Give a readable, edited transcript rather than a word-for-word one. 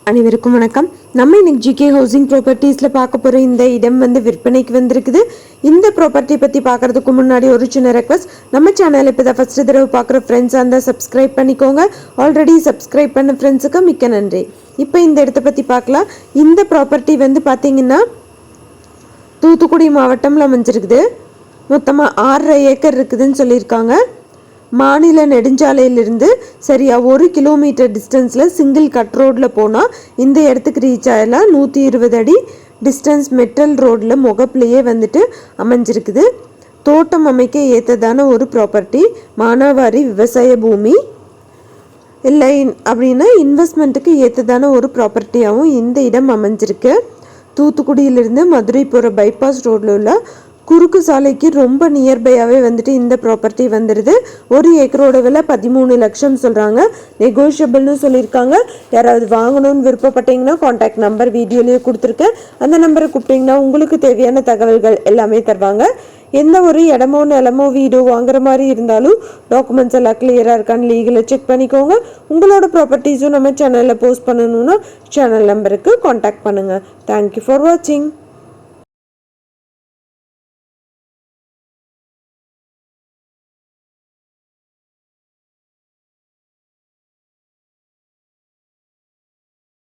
அனைவருக்கும் வணக்கம். நம்ம இன்னைக்கு ஜிகே ஹவுசிங் ப்ராப்பர்ட்டிஸில் பார்க்க போகிற இந்த இடம் விற்பனைக்கு வந்திருக்குது. இந்த ப்ராப்பர்ட்டி பற்றி பார்க்குறதுக்கு முன்னாடி ஒரு சின்ன ரெக்வஸ்ட், நம்ம சேனல் இப்போ தான் ஃபஸ்ட்டு தடவை பார்க்குற ஃப்ரெண்ட்ஸாக இருந்தால் சப்ஸ்கிரைப் பண்ணிக்கோங்க. ஆல்ரெடி சப்ஸ்கிரைப் பண்ண ஃப்ரெண்ட்ஸுக்கு மிக்க நன்றி. இப்போ இந்த இடத்த பற்றி பார்க்கலாம். இந்த ப்ராப்பர்ட்டி பார்த்தீங்கன்னா தூத்துக்குடி மாவட்டம்ல அமைஞ்சிருக்குது. மொத்தமாக 6.5 ஏக்கர் இருக்குதுன்னு சொல்லியிருக்காங்க. மாநில நெடுஞ்சாலையிலிருந்து சரியா 1 கிலோமீட்டர் டிஸ்டன்ஸில் சிங்கிள் கட் ரோடில் போனால் இந்த இடத்துக்கு ரீச் ஆகலாம். 120 அடி டிஸ்டன்ஸ் மெட்டல் ரோடில் முகப்புலையே அமைஞ்சிருக்குது. தோட்டம் அமைக்க ஏற்றதான ஒரு ப்ராப்பர்ட்டி. மானாவாரி விவசாய பூமி இல்லை அப்படின்னா இன்வெஸ்ட்மெண்ட்டுக்கு ஏற்றதான ஒரு ப்ராப்பர்ட்டியாகவும் இந்த இடம் அமைஞ்சிருக்கு. தூத்துக்குடியிலிருந்து மதுரை போகிற பைபாஸ் ரோடில் உள்ள குறுக்கு சாலைக்கு ரொம்ப நியர்பையாகவே இந்த ப்ராப்பர்ட்டி வந்துடுது. 1 ஏக்கரோட விலை 13 லட்சம் சொல்கிறாங்க. நெகோஷியபிள்னு சொல்லியிருக்காங்க. யாராவது வாங்கணும்னு விருப்பப்பட்டீங்கன்னா கான்டாக்ட் நம்பர் வீடியோலேயே கொடுத்துருக்கேன். அந்த நம்பரை கூப்பிட்டிங்கன்னா உங்களுக்கு தேவையான தகவல்கள் எல்லாமே தருவாங்க. எந்த ஒரு இடமோ நிலமோ வீடோ வாங்குற மாதிரி இருந்தாலும் டாக்குமெண்ட்ஸ் எல்லாம் கிளியராக இருக்கான்னு லீகலை செக் பண்ணிக்கோங்க. உங்களோட ப்ராப்பர்ட்டிஸும் நம்ம சேனலில் போஸ்ட் பண்ணணுன்னா சேனல் நம்பருக்கு கான்டாக்ட் பண்ணுங்கள். தேங்க்யூ ஃபார் வாட்சிங்.